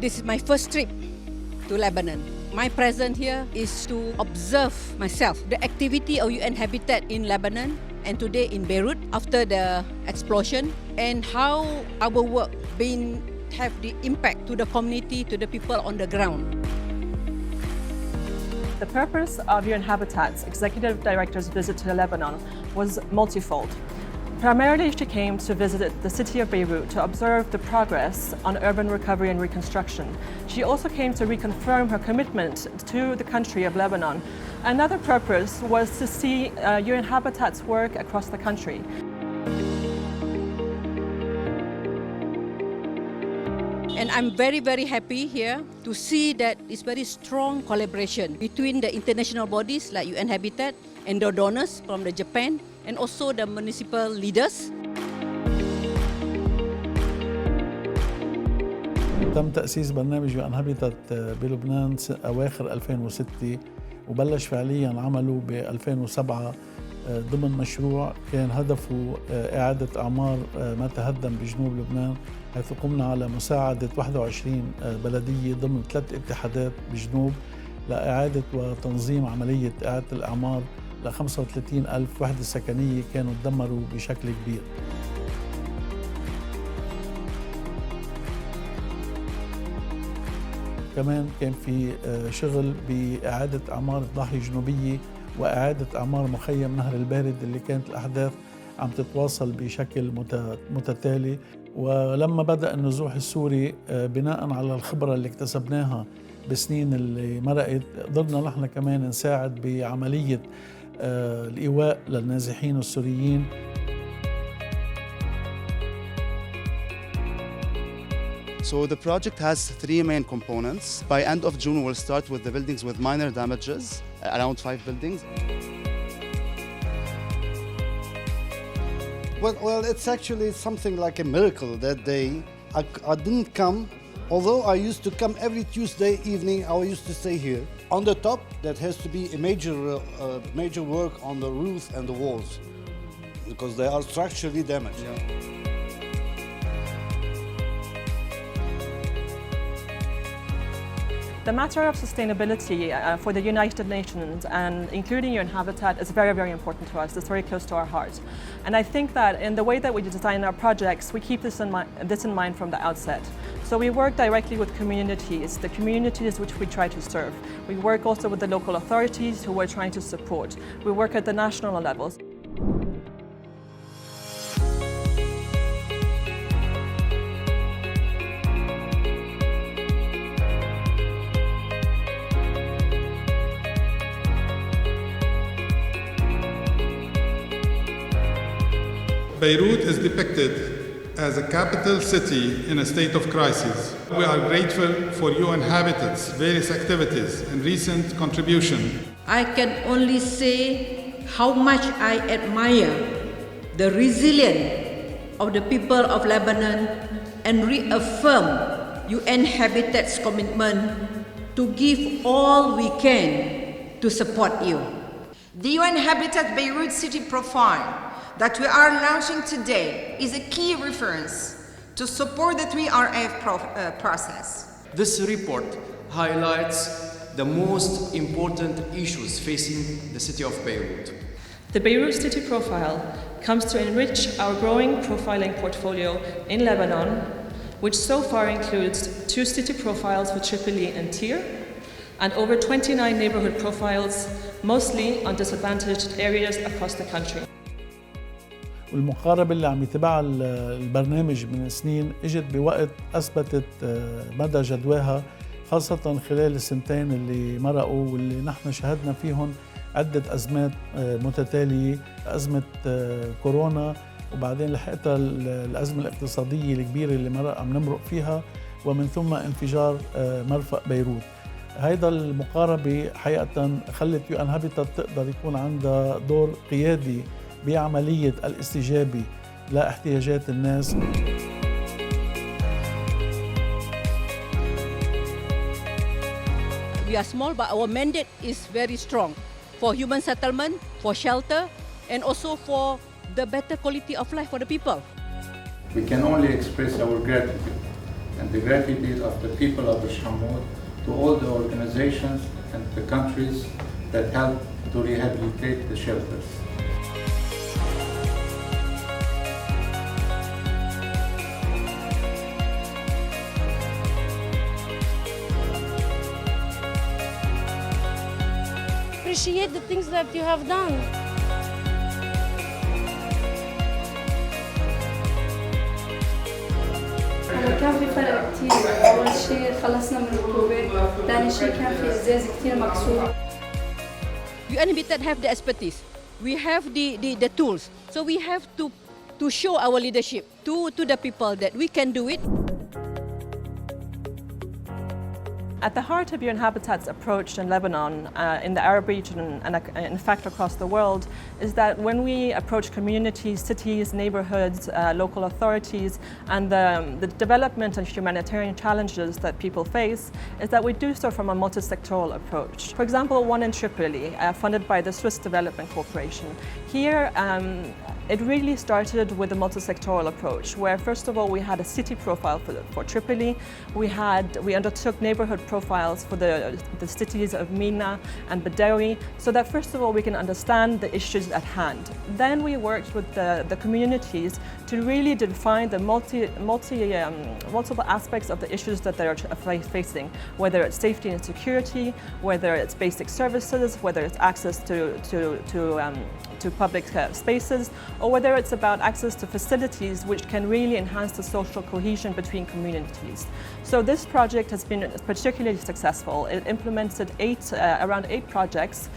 This is my first trip to Lebanon. My presence here is to observe myself the activity of UN-Habitat in Lebanon and today in Beirut after the explosion, and how our work have the impact to the community, to the people on the ground. The purpose of UN-Habitat's Executive Director's visit to Lebanon was multifold. Primarily, she came to visit the city of Beirut to observe the progress on urban recovery and reconstruction. She also came to reconfirm her commitment to the country of Lebanon. Another purpose was to see UN-Habitat's work across the country. And I'm very, very happy here to see that it's very strong collaboration between the international bodies like UN-Habitat and the donors from Japan and also the municipal leaders. تم تأسيس برنامج UN-Habitat بلبنان أواخر 2006 وبلش فعلياً عمله ب 2007 ضمن مشروع كان هدفه إعادة أعمار ما تهدم بجنوب لبنان، حيث قمنا على مساعدة 21 بلدية ضمن 3 اتحادات بجنوب لإعادة وتنظيم عملية إعادة الأعمار ل 35,000 وحدة سكنية كانوا تدمروا بشكل كبير. كمان كان في شغل بإعادة أعمار الضاحية الجنوبية وإعادة أعمار مخيم نهر البارد اللي كانت الأحداث عم تتواصل بشكل متتالي. ولما بدأ النزوح السوري بناء على الخبرة اللي اكتسبناها بسنين اللي مرقت، قدرنا نحن كمان نساعد بعملية الإيواء للنازحين السوريين. So the project has 3 main components. By end of June, we'll start with the buildings with minor damages, around 5 buildings. Well, it's actually something like a miracle that day. I didn't come, although I used to come every Tuesday evening. I used to stay here. On the top, that has to be a major work on the roof and the walls, because they are structurally damaged. Yeah. The matter of sustainability for the United Nations and including UN-Habitat is very, very important to us. It's very close to our heart. And I think that in the way that we design our projects, we keep this in mind from the outset. So we work directly with communities, the communities which we try to serve. We work also with the local authorities who we're trying to support. We work at the national levels. Beirut is depicted as a capital city in a state of crisis. We are grateful for UN-Habitat's various activities and recent contribution. I can only say how much I admire the resilience of the people of Lebanon and reaffirm UN-Habitat's commitment to give all we can to support you. The UN-Habitat Beirut City Profile that we are launching today is a key reference to support the 3RF process. This report highlights the most important issues facing the city of Beirut. The Beirut City Profile comes to enrich our growing profiling portfolio in Lebanon, which so far includes 2 city profiles for Tripoli and Tyre, and over 29 neighborhood profiles, mostly on disadvantaged areas across the country. والمقاربة اللي عم يتبعها البرنامج من سنين اجت بوقت أثبتت مدى جدواها، خاصة خلال السنتين اللي مرقوا واللي نحن شهدنا فيهم عدة أزمات متتالية، أزمة كورونا وبعدين لحقتها الأزمة الاقتصادية الكبيرة اللي عم نمرق فيها، ومن ثم انفجار مرفأ بيروت. هيدا المقاربة حقيقة خلت UN-Habitat تقدر يكون عندها دور قيادي بعملية الاستجابة لاحتياجات الناس. We are small, but our mandate is very strong for human settlement, for shelter, and also for the better quality of life for the people. We can only express our gratitude and the gratitude of the people of Mohd to all the organizations and the countries that helped to rehabilitate the shelters. Appreciate the things that you have done. كان في فرق كتير، أول شيء خلصنا من الكوفيد، ثاني شيء كان في إزاز كتير مكسور. UN-Habitat have the expertise. We have the tools. So we have to show our leadership to the people that we can do it. At the heart of UN-Habitat's approach in Lebanon, in the Arab region, and in fact across the world, is that when we approach communities, cities, neighborhoods, local authorities, and the development and humanitarian challenges that people face, is that we do so from a multi-sectoral approach. For example, one in Tripoli, funded by the Swiss Development Corporation. Here, it really started with a multi-sectoral approach, where first of all we had a city profile for Tripoli. We undertook neighborhood profiles for the cities of Mina and Badawi, so that first of all we can understand the issues at hand. Then we worked with the communities to really define the multiple aspects of the issues that they're facing, whether it's safety and security, whether it's basic services, whether it's access to public spaces, or whether it's about access to facilities which can really enhance the social cohesion between communities. So this project has been particularly successful. It implemented around eight projects,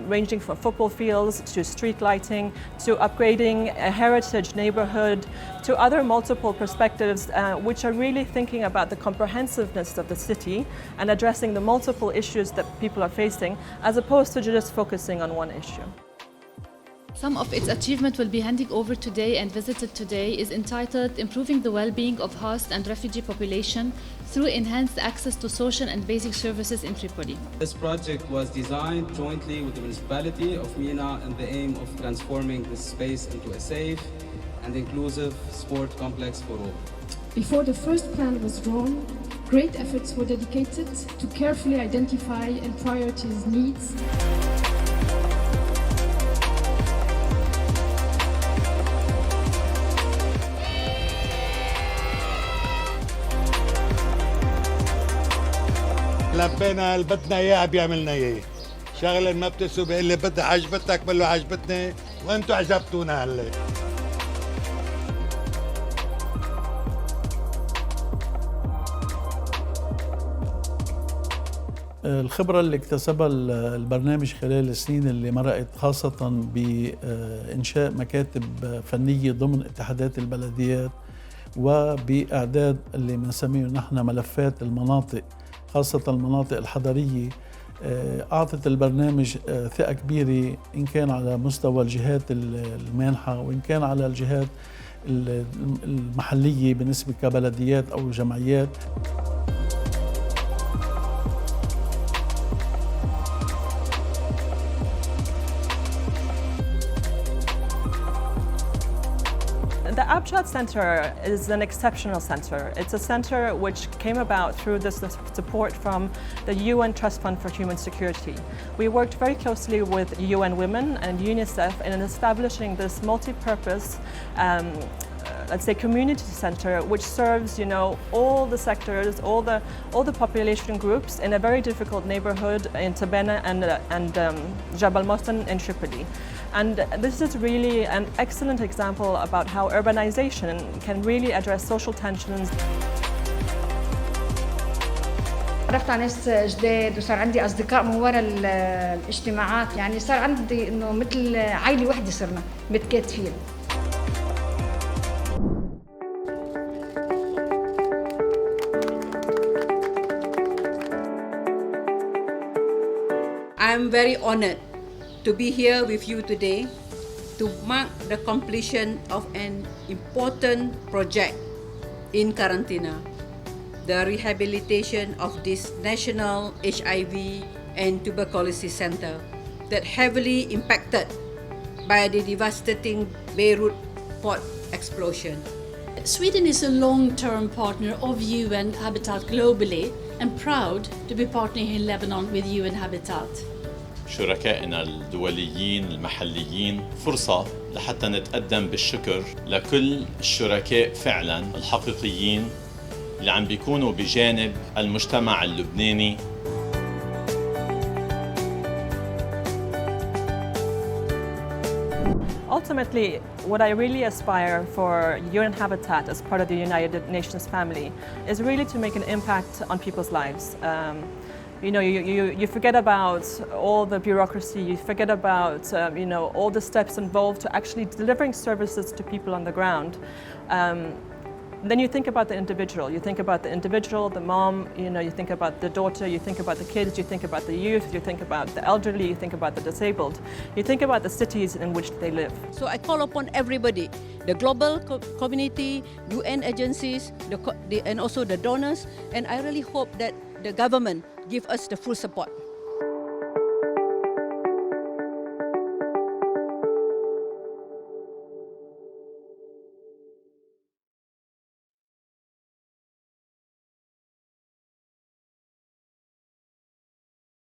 ranging from football fields to street lighting, to upgrading a heritage neighborhood, to other multiple perspectives which are really thinking about the comprehensiveness of the city and addressing the multiple issues that people are facing, as opposed to just focusing on one issue. Some of its achievement will be handing over today and visited today is entitled Improving the Well-Being of Host and Refugee Population through Enhanced Access to Social and Basic Services in Tripoli. This project was designed jointly with the municipality of Mina and the aim of transforming this space into a safe and inclusive sport complex for all. Before the first plan was drawn, great efforts were dedicated to carefully identify and prioritize needs. لبينا اللي بدنا اياه بيعملنا اياه شغله ما بتسوى بيقول لي بدها عجبتك بقول له عجبتني وانتم عجبتونا هلا الخبرة اللي اكتسبها البرنامج خلال السنين اللي مرقت، خاصة بإنشاء مكاتب فنية ضمن اتحادات البلديات وبإعداد اللي بنسميه نحن ملفات المناطق، خاصة المناطق الحضرية، أعطت البرنامج ثقة كبيرة إن كان على مستوى الجهات المانحة وإن كان على الجهات المحلية بالنسبة كبلديات أو جمعيات. The Habitat Center is an exceptional center. It's a center which came about through the support from the UN Trust Fund for Human Security. We worked very closely with UN Women and UNICEF in establishing this multi-purpose let's say community center, which serves, all the sectors, all the population groups in a very difficult neighborhood in Tabana and Jabal Mostan in Tripoli. And this is really an excellent example about how urbanization can really address social tensions. عرفت على ناس جداد وصار عندي أصدقاء من وراء الاجتماعات، يعني صار عندي إنه مثل عائلة وحدة صرنا متكاتفين. I'm very honored to be here with you today to mark the completion of an important project in Karantina, the rehabilitation of this National HIV and Tuberculosis Center that heavily impacted by the devastating Beirut Port explosion. Sweden is a long-term partner of UN-Habitat globally and proud to be partnering in Lebanon with UN-Habitat. شركائنا الدوليين المحليين فرصة لحتى نتقدم بالشكر لكل الشركاء فعلاً الحقيقيين اللي عم بيكونوا بجانب المجتمع اللبناني. Ultimately, what I really aspire for UN-Habitat as part of the United Nations family is really to make an impact on people's lives. You forget about all the bureaucracy, you forget about all the steps involved to actually delivering services to people on the ground. Then you think about the individual. You think about the individual, the mom, you think about the daughter, you think about the kids, you think about the youth, you think about the elderly, you think about the disabled. You think about the cities in which they live. So I call upon everybody, the global community, UN agencies, and also the donors, and I really hope that the government give us the full support.